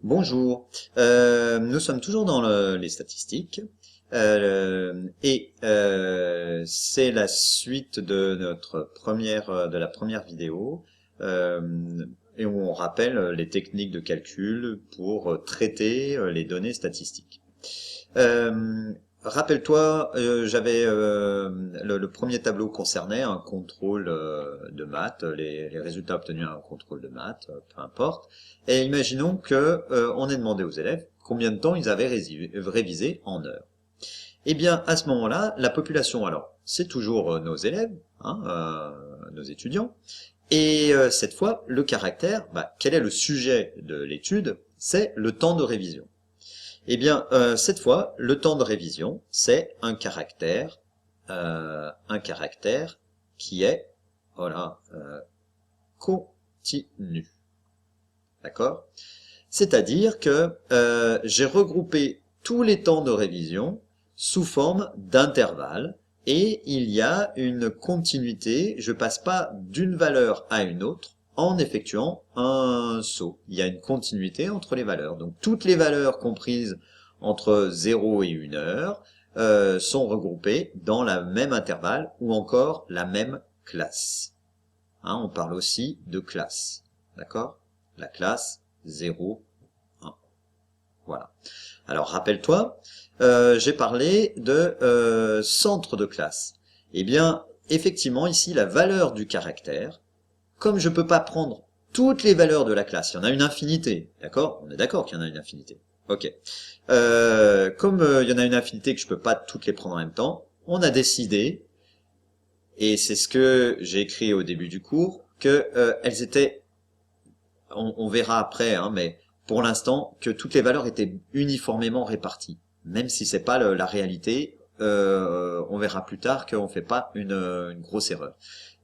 Bonjour. Nous sommes toujours dans les statistiques c'est la suite de de la première vidéo et où on rappelle les techniques de calcul pour traiter les données statistiques. Euh, Rappelle-toi, j'avais le premier tableau concernait un contrôle de maths, les résultats obtenus à un contrôle de maths, peu importe. Et imaginons que on ait demandé aux élèves combien de temps ils avaient révisé en heures. Eh bien, à ce moment-là, la population, alors, c'est toujours nos élèves, hein, nos étudiants. Et cette fois, le caractère, quel est le sujet de l'étude? C'est le temps de révision. Eh bien, cette fois, le temps de révision, c'est un caractère qui est, voilà, continu. D'accord? C'est-à-dire que j'ai regroupé tous les temps de révision sous forme d'intervalles et il y a une continuité. Je passe pas d'une valeur à une autre en effectuant un saut. Il y a une continuité entre les valeurs. Donc toutes les valeurs comprises entre 0 et 1 heure sont regroupées dans la même intervalle ou encore la même classe. Hein, on parle aussi de classe. D'accord? La classe 0, 1. Voilà. Alors rappelle-toi, j'ai parlé de centre de classe. Eh bien, effectivement, ici, la valeur du caractère, comme je ne peux pas prendre toutes les valeurs de la classe, il y en a une infinité, d'accord? On est d'accord qu'il y en a une infinité. Ok. Comme il y en a une infinité que je ne peux pas toutes les prendre en même temps, on a décidé, et c'est ce que j'ai écrit au début du cours, que elles étaient, on verra après, hein, mais pour l'instant, que toutes les valeurs étaient uniformément réparties. Même si c'est pas la réalité, on verra plus tard qu'on fait pas une grosse erreur.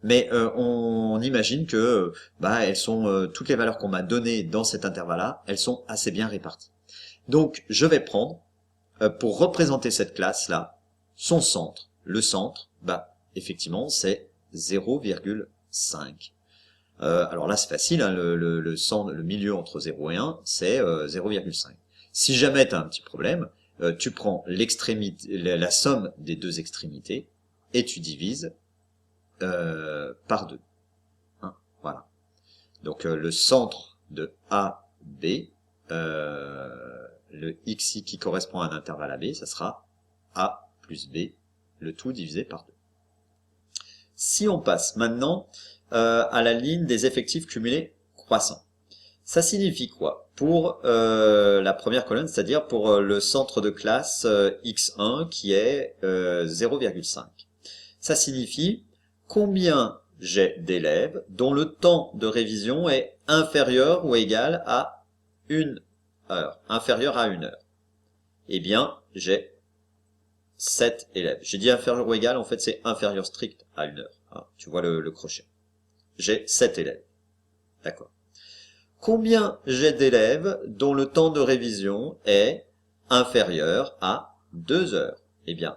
Mais on imagine que elles sont toutes les valeurs qu'on m'a données dans cet intervalle-là, elles sont assez bien réparties. Donc je vais prendre pour représenter cette classe-là son centre. Le centre, effectivement, c'est 0,5. Alors là, c'est facile, hein, le milieu entre 0 et 1, c'est 0,5. Si jamais tu as un petit problème, tu prends la somme des deux extrémités et tu divises par 2. Hein, voilà. Donc le centre de AB, le xi qui correspond à un intervalle AB, ça sera A plus B, le tout divisé par 2. Si on passe maintenant à la ligne des effectifs cumulés croissants, ça signifie quoi? Pour la première colonne, c'est-à-dire pour le centre de classe x1 qui est 0,5. Ça signifie combien j'ai d'élèves dont le temps de révision est inférieur ou égal à 1 heure. Inférieur à 1 heure. Eh bien, j'ai 7 élèves. J'ai dit inférieur ou égal, en fait c'est inférieur strict à 1 heure. Hein, tu vois le crochet. J'ai 7 élèves. D'accord. Combien j'ai d'élèves dont le temps de révision est inférieur à 2 heures? Eh bien,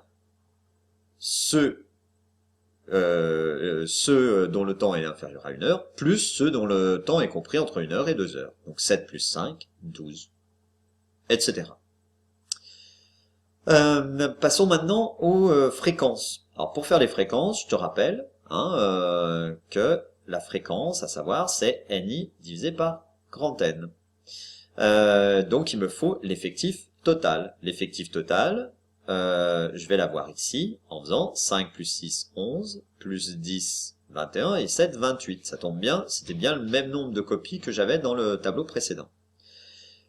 ceux dont le temps est inférieur à 1 heure, plus ceux dont le temps est compris entre 1 heure et 2 heures. Donc 7 plus 5, 12, etc. Passons maintenant aux fréquences. Alors pour faire les fréquences, je te rappelle que la fréquence, à savoir, c'est NI divisé par grand N. Donc il me faut l'effectif total. L'effectif total, je vais l'avoir ici en faisant 5 plus 6, 11, plus 10, 21 et 7, 28. Ça tombe bien, c'était bien le même nombre de copies que j'avais dans le tableau précédent.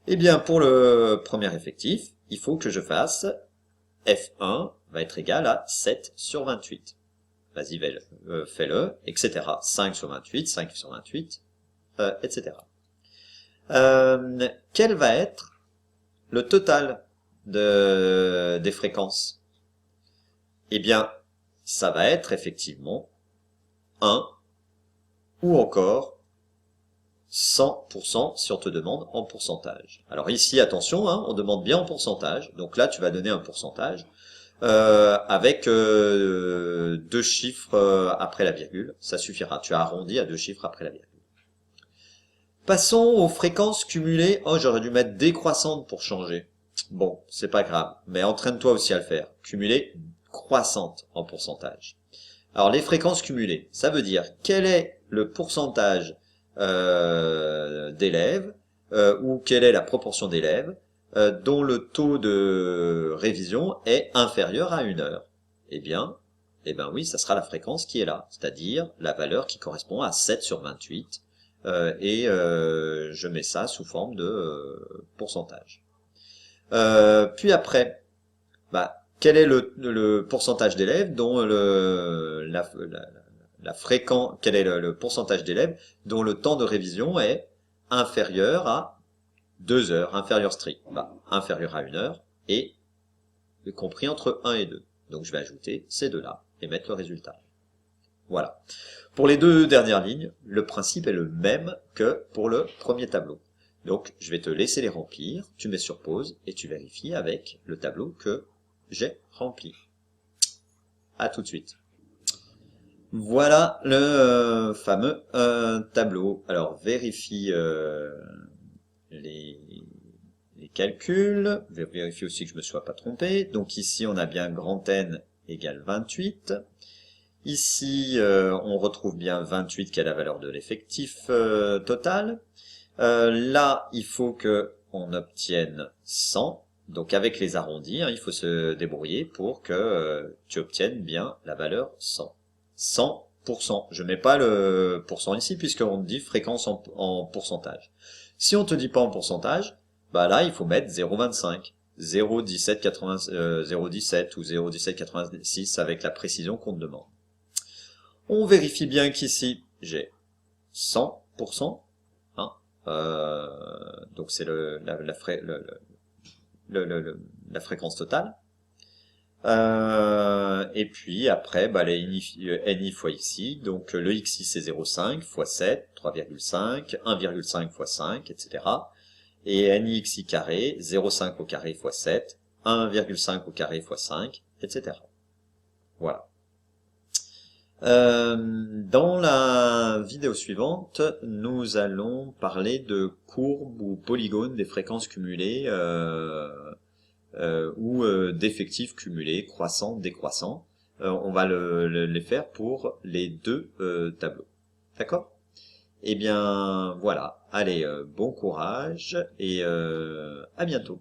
Eh bien, pour le premier effectif, il faut que je fasse F1 va être égal à 7 sur 28. Vas-y, fais-le, etc. 5 sur 28, 5 sur 28, etc. Quel va être le total des fréquences? Eh bien, ça va être effectivement 1 ou encore 100% si on te demande en pourcentage. Alors ici, attention, hein, on demande bien en pourcentage. Donc là, tu vas donner un pourcentage avec 2 chiffres après la virgule. Ça suffira. Tu as arrondi à 2 chiffres après la virgule. Passons aux fréquences cumulées. Oh, j'aurais dû mettre décroissantes pour changer. Bon, c'est pas grave, mais entraîne-toi aussi à le faire. Cumulées croissantes en pourcentage. Alors, les fréquences cumulées, ça veut dire quel est le pourcentage d'élèves ou quelle est la proportion d'élèves dont le taux de révision est inférieur à 1 heure. Eh bien, oui, ça sera la fréquence qui est là, c'est-à-dire la valeur qui correspond à 7 sur 28. Je mets ça sous forme de pourcentage. Puis après, quel est le pourcentage d'élèves dont la fréquence, quel est le pourcentage d'élèves dont le temps de révision est inférieur à 2 heures, inférieur strict, inférieur à 1 heure, et compris entre 1 et 2. Donc je vais ajouter ces deux-là et mettre le résultat. Voilà. Pour les deux dernières lignes, le principe est le même que pour le premier tableau. Donc je vais te laisser les remplir, tu mets sur pause et tu vérifies avec le tableau que j'ai rempli. À tout de suite. Voilà le fameux tableau. Alors vérifie les calculs, vérifie aussi que je me sois pas trompé. Donc ici on a bien grand N égale 28. Ici on retrouve bien 28 qui est la valeur de l'effectif total. Là il faut que on obtienne 100. Donc avec les arrondis, il faut se débrouiller pour que tu obtiennes bien la valeur 100. 100%. Je mets pas le pourcent ici puisqu'on dit fréquence en pourcentage. Si on te dit pas en pourcentage, là il faut mettre 0,25, 0,17 ou 0,1786 avec la précision qu'on te demande. On vérifie bien qu'ici j'ai 100%, donc c'est la fréquence totale. Et puis après, les NI fois XI, donc le XI c'est 0,5 fois 7, 3,5, 1,5 fois 5, etc. Et NIXI carré, 0,5 au carré fois 7, 1,5 au carré fois 5, etc. Voilà. Dans la vidéo suivante, nous allons parler de courbes ou polygones des fréquences cumulées ou d'effectifs cumulés, croissants, décroissants. On va les faire pour les deux tableaux. D'accord? Eh bien, voilà. Allez, bon courage et à bientôt.